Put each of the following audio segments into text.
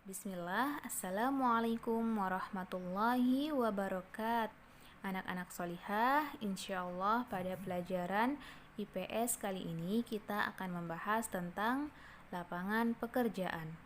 Bismillah, Assalamualaikum warahmatullahi wabarakatuh. Anak-anak solihah, insya Allah pada pelajaran IPS kali ini kita akan membahas tentang lapangan pekerjaan.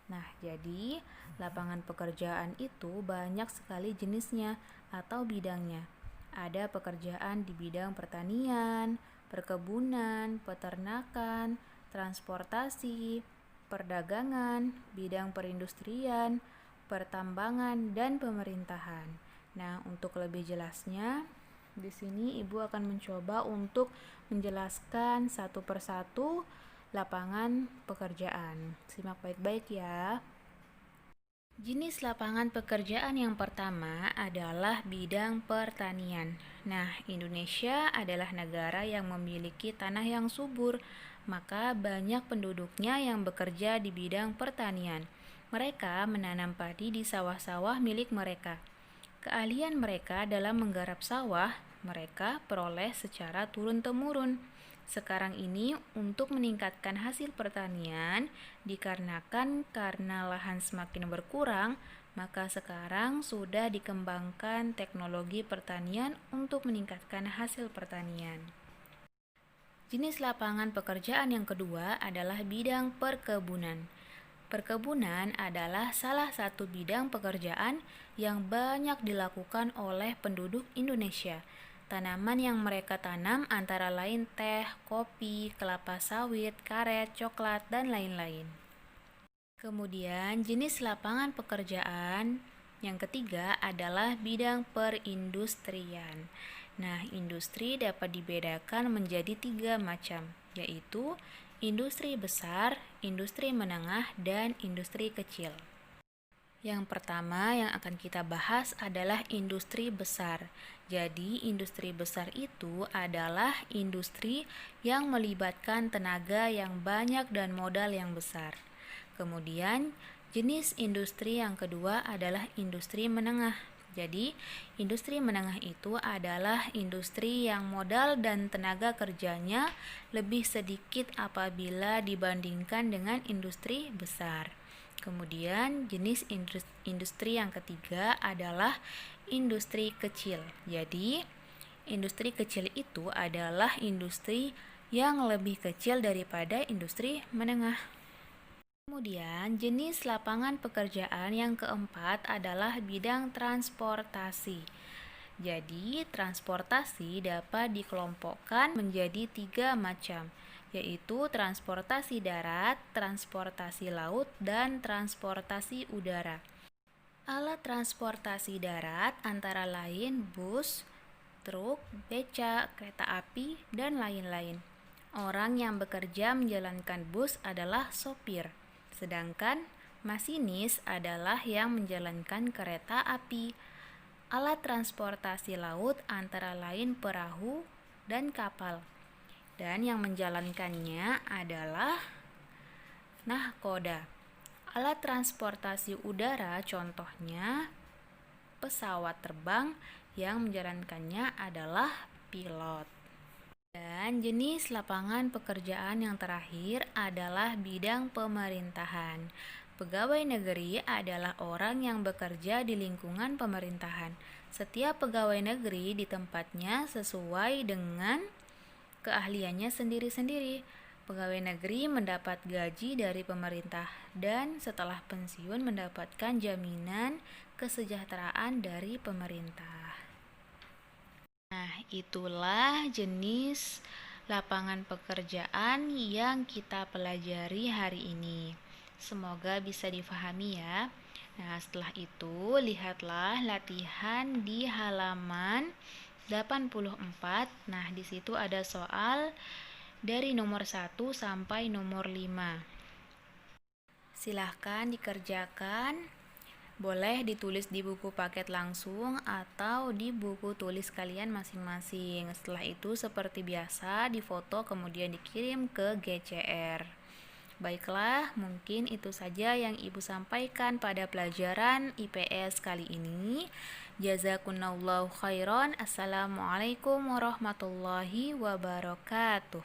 Nah, jadi lapangan pekerjaan itu banyak sekali jenisnya atau bidangnya. Ada pekerjaan di bidang pertanian, perkebunan, peternakan, transportasi, perdagangan, bidang perindustrian, pertambangan, dan pemerintahan. Nah, untuk lebih jelasnya, di sini Ibu akan mencoba untuk menjelaskan satu persatu lapangan pekerjaan. Simak baik-baik ya. Jenis lapangan pekerjaan yang pertama adalah bidang pertanian. Nah, Indonesia adalah negara yang memiliki tanah yang subur, maka banyak penduduknya yang bekerja di bidang pertanian. Mereka menanam padi di sawah-sawah milik mereka. Keahlian mereka dalam menggarap sawah, mereka peroleh secara turun-temurun. Sekarang ini untuk meningkatkan hasil pertanian dikarenakan karena lahan semakin berkurang, maka sekarang sudah dikembangkan teknologi pertanian untuk meningkatkan hasil pertanian. Jenis lapangan pekerjaan yang kedua adalah bidang perkebunan. Perkebunan adalah salah satu bidang pekerjaan yang banyak dilakukan oleh penduduk Indonesia. Tanaman yang mereka tanam antara lain teh, kopi, kelapa sawit, karet, coklat, dan lain-lain. Kemudian jenis lapangan pekerjaan yang ketiga adalah bidang perindustrian. Nah, industri dapat dibedakan menjadi 3 macam, yaitu industri besar, industri menengah, dan industri kecil. Yang pertama yang akan kita bahas adalah industri besar. Jadi, industri besar itu adalah industri yang melibatkan tenaga yang banyak dan modal yang besar. Kemudian, jenis industri yang kedua adalah industri menengah. Jadi, industri menengah itu adalah industri yang modal dan tenaga kerjanya lebih sedikit apabila dibandingkan dengan industri besar. Kemudian, jenis industri yang ketiga adalah industri kecil. Jadi, industri kecil itu adalah industri yang lebih kecil daripada industri menengah. Kemudian, jenis lapangan pekerjaan yang keempat adalah bidang transportasi. Jadi, transportasi dapat dikelompokkan menjadi 3 macam, yaitu transportasi darat, transportasi laut, dan transportasi udara. Alat transportasi darat antara lain bus, truk, beca, kereta api, dan lain-lain. Orang yang bekerja menjalankan bus adalah sopir, sedangkan masinis adalah yang menjalankan kereta api. Alat transportasi laut antara lain perahu dan kapal, dan yang menjalankannya adalah nahkoda. Alat transportasi udara contohnya pesawat terbang, yang menjalankannya adalah pilot. Dan jenis lapangan pekerjaan yang terakhir adalah bidang pemerintahan. Pegawai negeri adalah orang yang bekerja di lingkungan pemerintahan. Setiap pegawai negeri di tempatnya sesuai dengan keahliannya sendiri-sendiri. Pegawai negeri mendapat gaji dari pemerintah dan setelah pensiun mendapatkan jaminan kesejahteraan dari pemerintah. Nah, itulah jenis lapangan pekerjaan yang kita pelajari hari ini. Semoga bisa difahami ya. Nah, setelah itu lihatlah latihan di halaman 84. Nah, di situ ada soal dari nomor 1 sampai nomor 5. Silahkan dikerjakan. Boleh ditulis di buku paket langsung atau di buku tulis kalian masing-masing. Setelah itu seperti biasa difoto kemudian dikirim ke GCR. Baiklah, mungkin itu saja yang Ibu sampaikan pada pelajaran IPS kali ini. Jazakumullahu khairan. Assalamualaikum warahmatullahi wabarakatuh.